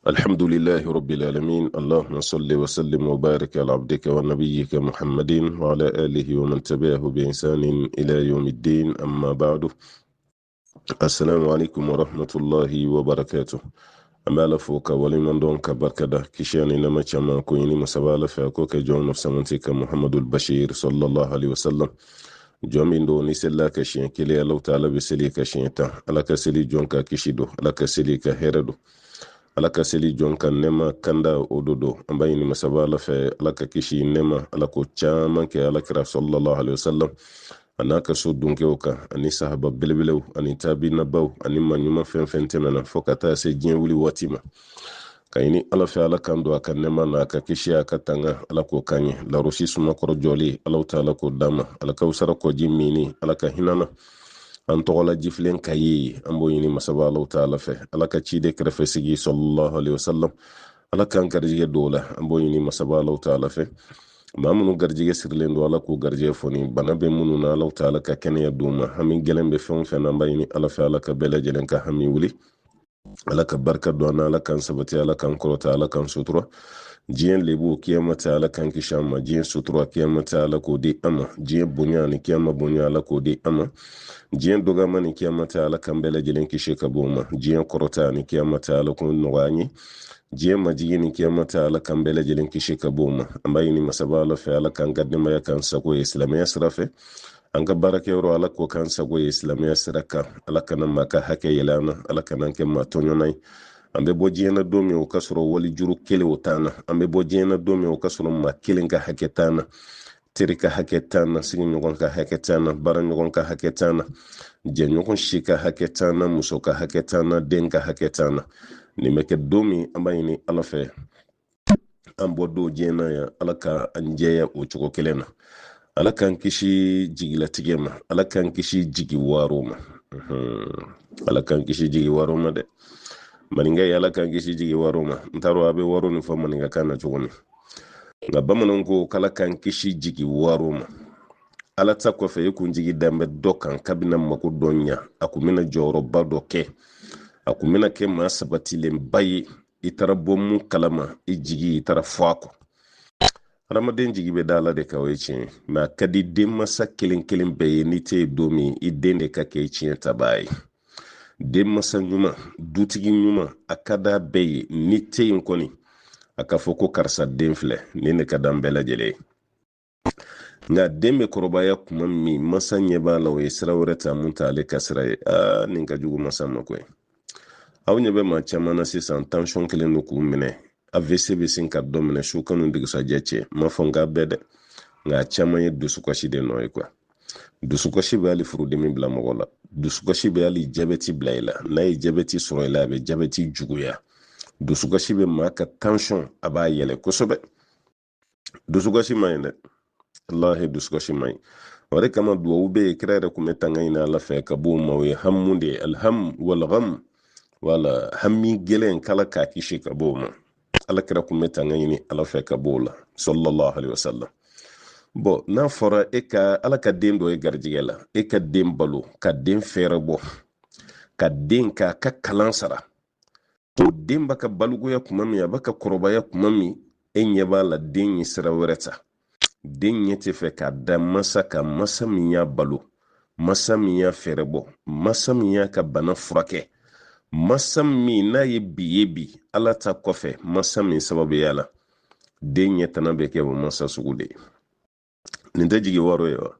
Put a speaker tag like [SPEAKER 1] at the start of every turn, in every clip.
[SPEAKER 1] الحمد لله رب العالمين. اللهم صل وسلم وبارك على عبدك ونبيك محمد وعلى آله ومن تبعه بإحسان إلى يوم الدين. أما بعد، السلام عليكم ورحمة الله وبركاته. أما لفوك ولمن دونك بركة كشاني نما كما كويني مسابالة فأكوك جون نفسمنتك محمد البشير صلى الله عليه وسلم. جومين دو نسلا كشين كلي الله تعالى بسلي كشين تا على كسلي جونك كشيدو على كسلي كهردو alaka seli jonka nema kanda ododo ambaye ni masabala fe alaka kishi nema alako chama ke alakira sallallahu alaihi wasallam anaka so dunke oka ani sahaba belebelew ani tabi nabaw ani manyuma fentemena fokata se jien wuli watima kayini ala fe alaka ndo aka nema na aka kishi aka tanga alako kanye la roshi suma koro joli alaw taala ko dama alaka usara ko jimini alaka hinana an togola jiflen kayi an boyini masaba Allah ta'ala fe alaka cide krefe sigi sallallahu alaihi wasallam alaka an garjige dola an boyini masaba Allah ta'ala fe mamunu garjige sirlen do alako garjige foni banabe munu na Allah ta'ala ka kenya duma hamin gelembe fon fe na bayini ala fe alaka bele jelen ka hami wuli alaka barka do na alaka sabati alaka korota alaka sutura jiyan lebu kiyama ta ala kan kishama jiyan sutura kiyama ta ala ko di ama jiyan bunya ni kiyama bunya ala ko di ama jiyan dogama ni kiyama ta ala kan bela jilen kishe ka boma jiyan korota ni kiyama ta ala ko nogani jiyan majigi ni kiyama ta ala kan bela jilen kishe ka boma ambayi ni masaba ala fe ala kan gadne maya kan sako islamiyya sirafe an ga barake ro ala ko kan sako islamiyya siraka ala kan maka hake yelana ala kan ke matonyonai ambe bojena domi o kasoro wali juru kele otana ambe bojena domi o kasoro ma kelenga haketana terika haketana sigi nyogon ka haketana bara nyogon ka haketana je nyogon shika haketana musoka haketana denga haketana nimeke domi ambayini alafe ambo do jena ya alaka anjeya o choko kelena alakan kishi jigila tigema alakan kishi jigi waroma alakan kishi jigi waroma de maninga yala kan kishi jigi waroma ntaro abe waro ni fa maninga kana chugoni nga bamanon ko kala kan kishi jigi waroma ala ta ko fe ku jigi dambe dokan kabina mako donya akumina joro bado ke akumina ke ma sabati le bayi itara bomu kalama ijigi itara fako ramaden jigi be dala de kawai cin ma kadi dimma sakilin be ni te domi idende ka ke cin tabai den masa ɲuma dutigi ɲuma a ka da bɛɛ ye ni tɛ yen kɔni a ka fɔ ko karisa den filɛ ni ne ka dan bɛɛ lajɛlen nka den bɛ kɔrɔbaya kuma min masa ɲɛ b'a la o ye sira wɛrɛ ta mun ta ale ka sira ye nin ka jugu masa ma koyi aw ɲɛ bɛ maa caman na sisan tansiyɔn kelen don k'u minɛ AVC bɛ sin ka dɔ minɛ su kanu dugusajɛ cɛ ma fɔ n k'a bɛɛ dɛ nka a caman ye dusukasi de nɔ ye kuwa dusukasi bɛ hali furudimi bila mɔgɔ la dusukasi bɛ hali jabɛti bila i la n'a ye jabɛti sɔrɔ i la a bɛ jabɛti juguya dusukasi bɛ maa ka tansiyɔn a b'a yɛlɛ kosɛbɛ dusukasi ma ɲi dɛ wallahi dusukasi ma ɲi o de kama duwawu bɛ yen kira yɛrɛ tun bɛ tanga ɲini ala fɛ ka b'o ma o ye hamu de ye alham walgham wala hami gɛlɛn kala k'a kisi ka b'o ma ala kira tun bɛ tanga ɲini ala fɛ ka b'o la sallallahu alaihi wasallam bon n'a fɔra e ka ala ka den dɔ ye garijigɛ la e ka den balo ka den fɛrɛ bɔ ka den ka kalan sara o den b'a ka balogoya kuma min a b'a ka kɔrɔbaya kuma min e ɲɛ b'a la den ye sira wɛrɛ ta den ɲɛ tɛ fɛ k'a da masa ka masa min y'a balo masa min y'a fɛrɛ bɔ masa min y'a ka bana furakɛ masa min n'a ye bi ye bi ala ta kɔfɛ masa min sababuya la den ɲɛ tana bɛ kɛ o masa sugu de ye nin tɛ jigi waro ye wa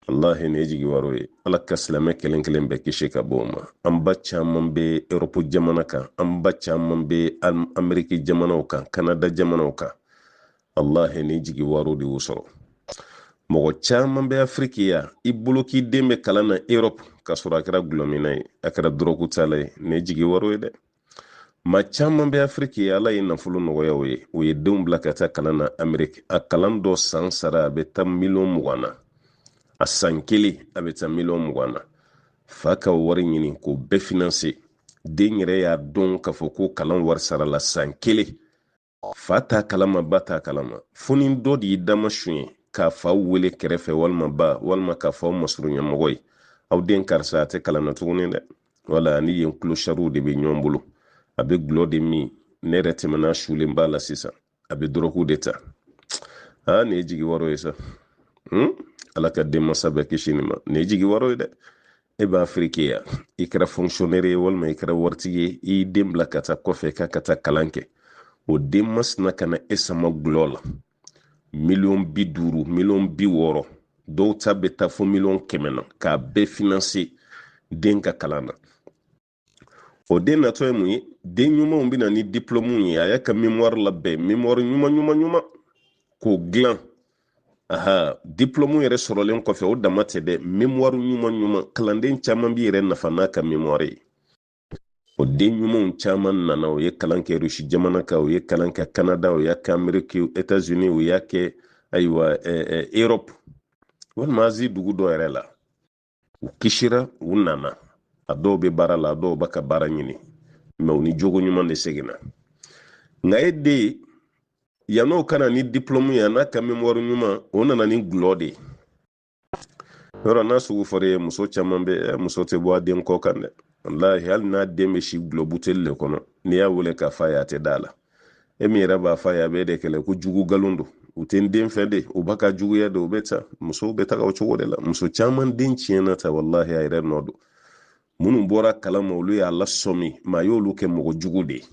[SPEAKER 1] wallahi ne jigi waro ye ala ka silamɛ kelen kelen bɛ kisi ka bɔ o ma an ba caman bɛ Europe jamana kan an ba caman bɛ Ameriki jamanaw kan Canada jamanaw kan wallahi ne jigi waro de y'o sɔrɔ mɔgɔ caman bɛ Afriki ya i bolo k'i den bɛ kalan na Europe ka sɔrɔ a kɛra gulɔmina ye a kɛra dɔrɔgu tala ye ne jigi waro ye dɛ ma caman bɛ Afriki ya ala ye nafolo nɔgɔya o ye denw bila ka taa kalan na Ameriki a kalan dɔ san sara a bɛ taa miliyɔn 20 na a san kelen a bɛ taa miliyɔn 20 na fa ka wari ɲini k'o bɛɛ finanse den yɛrɛ y'a dɔn k'a fɔ ko kalan wari sara la san kelen fa t'a kalama ba t'a kalama fo ni dɔ de y'i dama suɲɛ k'a fa wele kɛrɛfɛ walima ba walima k'a fɔ aw masurunyamɔgɔ ye aw den karisa a tɛ kalan na tuguni dɛ wala ni yen kulosariw de bɛ ɲɔgɔn bolo a bɛ gulɔ de min ne yɛrɛ tɛmɛna sulen b'a la sisan a bɛ dɔrɔku de ta ne ye jigi wɔrɔ ye sa ala ka denmasa bɛɛ kisi nin ma ne ye jigi wɔrɔ ye dɛ e b'a Afiriki ya i kɛra fonctionnaire ye walima i kɛra waritigi ye i den bila ka taa kɔfɛ k'a ka taa kalan kɛ o den masina ka na e sama gulɔ la 50,000 60,000 dɔw ta bɛ taa fo 100,000 na k'a bɛɛ financer den ka kalan na o den natɔ ye mun ye den ɲumanw bɛ na ni diplôme ye a y'a ka mémoire labɛn mémoire ɲuman k'o dilan diplôme yɛrɛ sɔrɔlen kɔfɛ o dama tɛ dɛ mémoire ɲuman kalanden caman b'i yɛrɛ nafa n'a ka mémoire ye o den ɲumanw caman nana o ye kalan kɛ Rusi jamana kan o ye kalan kɛ Canada o y'a kɛ Amérique États-Unis o y'a kɛ ayiwa Europe walima Asie dugu dɔ yɛrɛ la u kisira u nana a dɔw bɛ baara la a dɔw b'a ka baara ɲini mais u ni jogo ɲuman de seginna nka e den yan'o kana ni diplôme ye n'a ka mémoire ɲuman o nana ni gulɔ de ye yɔrɔ n'a sugu fɔra ye muso caman bɛ muso tɛ bɔ a den kɔ kan dɛ wallahi hali n'a den bɛ si gulɔ buteli de kɔnɔ n'i y'a wele k'a f'a ye a tɛ da la e min yɛrɛ b'a f'a ye a bɛ de kɛlɛ ko jugu galon don u tɛ n den fɛ de u b'a ka juguya de u bɛ ta musow bɛ taga o cogo de la muso caman den tiɲɛna ta wallahi a yɛrɛ nɔ don minnu bɔra kalama olu y'a lasɔmi maa y'olu kɛ mɔgɔ jugu de ye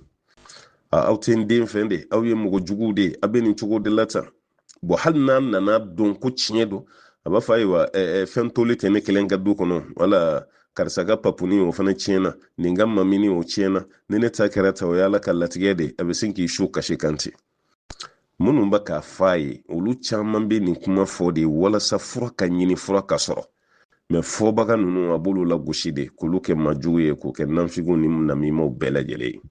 [SPEAKER 1] aw tɛ n den fɛ de aw ye mɔgɔ jugu de ye a bɛ nin cogo de la tan bon hali n'a nana dɔn ko tiɲɛ don a b'a fɔ ayiwa fɛn toli tɛ ne kelen ka du kɔnɔ wala karisa ka papuni o fana tiɲɛna nin ka mamini o tiɲɛna ni ne ta kɛra ta o ye ala ka latigɛ de a bɛ sin k'i su kasi kan ten minnu bɛ k'a f'a ye olu caman bɛ nin kuma fɔ de walasa fura ka ɲini fura ka sɔrɔ mais fɔbaga ninnu a b'olu lagosi de k'olu kɛ majugu ye k'o kɛ nanfigiw ni namimaw bɛɛ lajɛlen ye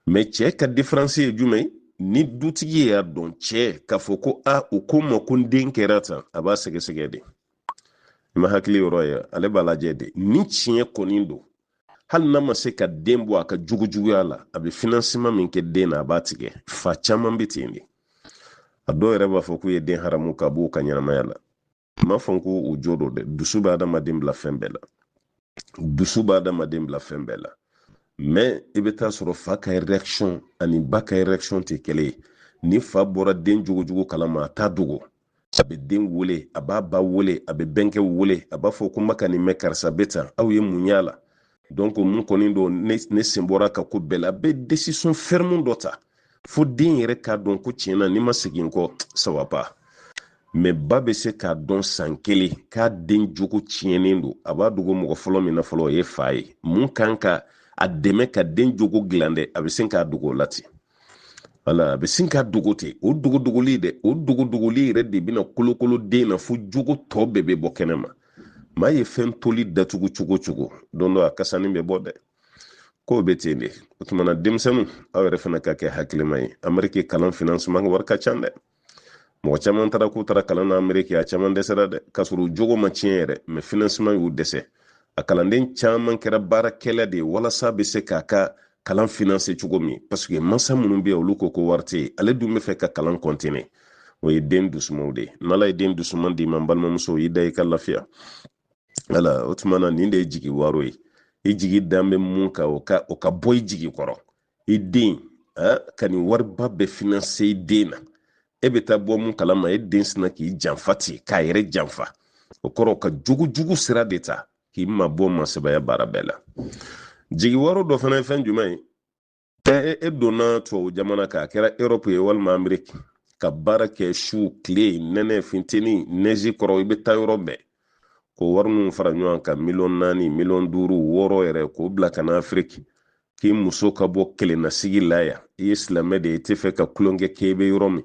[SPEAKER 1] mais cɛ ka différence ye jumɛn ni dutigi y'a dɔn cɛ k'a fɔ ko u ko ma ko n den kɛra tan a b'a sɛgɛsɛgɛ de i ma hakili yɔrɔ ye ale b'a lajɛ de ni tiɲɛ kɔni don hali n'a ma se ka den bɔ a ka jugujuguya la a bɛ financement min kɛ den na a b'a tigɛ fa caman bɛ ten de a dɔw yɛrɛ b'a fɔ k'u ye den haramu ka b'u ka ɲɛnamaya la m'a fɔ ko u jo don dɛ dusu bɛ adamaden bila fɛn bɛɛ la dusu bɛ adamaden bila fɛn bɛɛ la mais i bɛ taa sɔrɔ fa ka réaction ani ba ka réaction tɛ kelen ye ni fa bɔra den jogojugu kalama a t'a dogo a bɛ den wele a b'a ba wele a bɛ bɛnkɛ wele a b'a fɔ ko n bɛ ka nin mɛn karisa bɛ tan aw ye mun y'a la donc mun kɔni don ne sen bɔra ka ko bɛɛ la a bɛ décision ferme dɔ ta fo den yɛrɛ k'a dɔn ko tiɲɛna ni ma segin kɔ ça va pas mais ba bɛ se k'a dɔn san kelen k'a den jogo tiɲɛnen don a b'a dogo mɔgɔ fɔlɔ min na fɔlɔ o ye fa ye mun kan ka a dɛmɛ ka den jogo dilan dɛ a bɛ sin k'a dogo o la ten wala a bɛ sin k'a dogo ten o dogoli dɛ o dogoli yɛrɛ de bɛna kolokolo den na fo jogo tɔ bɛɛ bɛ bɔ kɛnɛ ma maa ye fɛn toli datugu cogo cogo don dɔ a kasanin bɛ bɔ dɛ k'o bɛ ten de o tumana denmisɛnninw aw yɛrɛ fana ka kɛ hakilima ye Amérique kalan financement wari ka ca dɛ mɔgɔ caman taara k'u taara kalan na Amérique a caman dɛsɛra dɛ k'a sɔrɔ o jogo ma tiɲɛ yɛrɛ mais financement y'u dɛsɛ a kalanden caman kɛra baarakɛla de ye walasa bɛ se k'a ka kalan financer cogo min parce que mansa minnu bɛ yen olu ko wari tɛ yen ale dun bɛ fɛ ka kalan continuer o ye den dusumanw de ye n'ala ye den dusuman d'i ma n balimamuso i da i ka lafiya wala o tuma na nin de ye jigi waro ye i jigi dan bɛ mun kan o ka bɔ i jigi kɔrɔ i den ka nin wariba bɛɛ financer i den na e bɛ taa bɔ mun kalama e den sina k'i janfa ten k'a yɛrɛ janfa o kɔrɔ ka jugu sira de ta k'i ma bɔ masabaya baara bɛɛ la jigi waro dɔ fana ye fɛn jumɛn ye e donna tubabu jamana kan a kɛra Europe ye walima Amérique ka baara kɛ su tile nɛnɛ finteni neige kɔrɔ i bɛ taa yɔrɔ bɛɛ ko wari ninnu fara ɲɔgɔn kan 4 miliyɔn 5 6 yɛrɛ k'o bila ka na Afiriki k'i muso ka bɔ kelennasigi la yan i ye silamɛ de ye i tɛ fɛ ka tulonkɛ kɛ i bɛ yɔrɔ min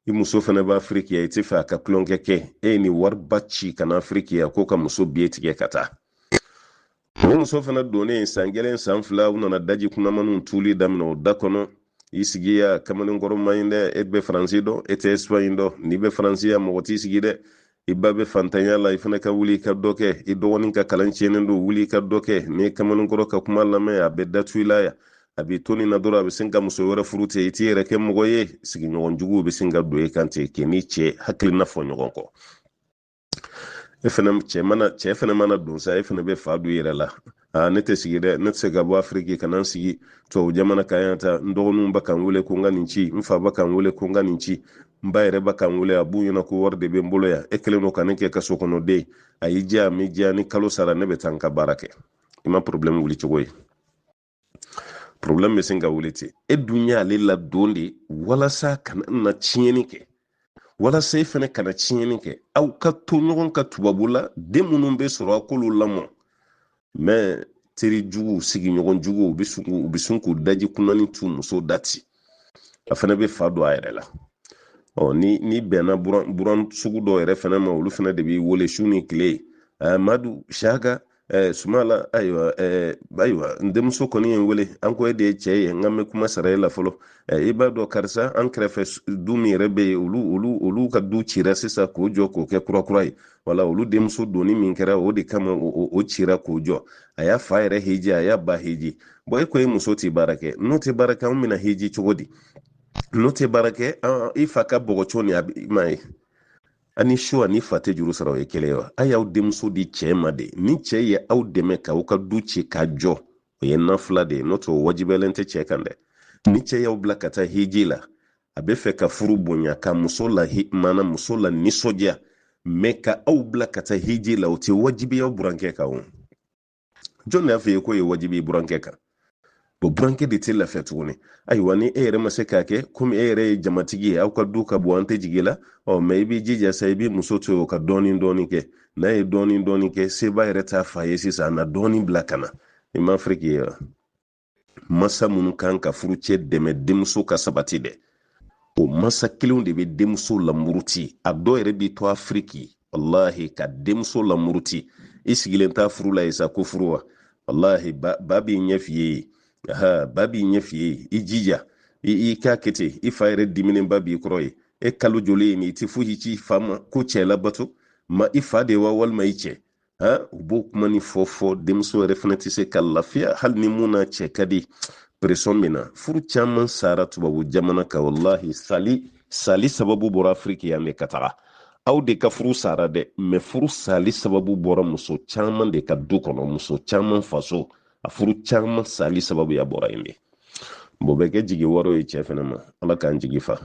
[SPEAKER 1] i muso fana bɛ Afiriki yan i tɛ fɛ a ka tulonkɛ kɛ e ye nin wariba ci ka na Afiriki yan k'o ka muso biye tigɛ ka taa o muso fana donnen san 1 san 2 u nana daji kunnamaniw tuli daminɛ o da kɔnɔ i sigi ya kamalenkɔrɔ ma ɲi dɛ e bɛ Faransi dɔn e tɛ Espagne dɔn n'i bɛ Faransi ya mɔgɔ t'i sigi dɛ i ba bɛ fantanya la i fana ka wuli i ka dɔ kɛ i dɔgɔnin ka kalan tiɲɛnen don wuli i ka dɔ kɛ n'i ye kamalenkɔrɔ ka kuma lamɛn a bɛ datu i la yan a b'i to nin na dɔrɔn a bɛ sin ka muso wɛrɛ furu ten i t'i yɛrɛ kɛ mɔgɔ ye sigiɲɔgɔn juguw bɛ sin ka don i kan ten k'i ni cɛ hakilina fɔ ɲɔgɔn kɔ e fana cɛ fana mana don sa e fana bɛ fa don i yɛrɛ la ne tɛ sigi dɛ ne tɛ se ka bɔ afiriki ka na n sigi tubabu jamana kan yan ta n dɔgɔninw ba kan wele ko n ka nin ci n fa ba kan wele ko n ka nin ci n ba yɛrɛ ba kan wele a b'u ɲɛna ko wari de bɛ n bolo yan e kɛlen don ka ne kɛ ka so kɔnɔden a y'i diya a m'i diya ni kalo sara ne bɛ taa n ka baara kɛ i ma problème wuli cogo ye problème bɛ se ka wuli ten e dun y'ale ladon de walasa kana na tiɲɛni kɛ walasa e fana kana tiɲɛni kɛ aw ka to ɲɔgɔn ka tubabu la den minnu bɛ sɔrɔ a k'olu lamɔ mais teri jugu sigiɲɔgɔn jugu u bɛ sun k'u daji kunnani tu muso dati a fana bɛ fa don a yɛrɛ la ni bɛnna buran sugu dɔw yɛrɛ fana ma olu fana de b'i wele su ni tile madu shaka sumala ayiwa n denmuso kɔni ye n wele an ko e de ye cɛ ye n ka mɛn kuma sara e la fɔlɔ i b'a dɔn karisa an kɛrɛfɛ du min yɛrɛ bɛ yen olu ka du cira sisan k'o jɔ k'o kɛ kurakura ye wala olu denmuso doni min kɛra o de kama o cira k'o jɔ a y'a fa yɛrɛ hiji a y'a ba hiji e ko e muso tɛ baara kɛ n'o tɛ baara kɛ an bɛna hiji cogo di n'o tɛ baara kɛ i fa ka bɔgɔcɔ ni a ma ye ani su ani fa tɛ juru sara o ye kelen ye wa a y'aw denmuso di cɛ ma de ni cɛ ye aw dɛmɛ k'aw ka du ci ka jɔ o ye nafila de ye n'o tɛ o wajibiyalen tɛ cɛ kan dɛ ni cɛ y'aw bila ka taa hiji la a bɛ fɛ ka furu bonya ka muso la nisɔndiya mɛ ka aw bila ka taa hiji la o tɛ wajibiya burankɛ kan o jɔn de y'a fɔ ye k'o ye wajibi burankɛ kan burankɛ de tɛ lafiya tuguni ayiwa ni e yɛrɛ ma se k'a kɛ komi e yɛrɛ ye jamatigi ye aw ka du ka bɔ an tɛ jigi la mɛ i b'i jija sa i b'i muso to yen o ka dɔɔni kɛ n'a ye dɔɔni kɛ seba yɛrɛ t'a fa ye sisan a na dɔɔni bila ka na i ma afiriki ye wa masa minnu kan ka furucɛ dɛmɛ denmuso ka sabati dɛ o masa kelenw de bɛ denmuso lamuruti a dɔw yɛrɛ b'i to afiriki wallahi ka denmuso lamuruti i sigilen t'a furu la ye sa ko furu wa wallahi ba b'i ɲɛ f'i ye ba b'i ɲɛ f'i ye i jija i k'a kɛ ten i fa yɛrɛ diminen ba b'i kɔrɔ ye e kalo joli ye nin i tɛ foyi ci fa ma ko cɛ labato ma i fa de wa walima i cɛ u b'o kuma ni fɔ denmuso yɛrɛ fana tɛ se ka lafiya hali ni mun n'a cɛ ka di pression min na furu caman sara tubabu jamana kan wallahi sali sababu bɔra afiriki yan de ka taga aw de ka furu sara dɛ mɛ furu sali sababu bɔra muso caman de ka du kɔnɔ muso caman faso a furu caman sali sababu ya bɔra yen de bɔ bɛ kɛ jigi wɔɔrɔ ye cɛ fana ma ala k'an jigi fa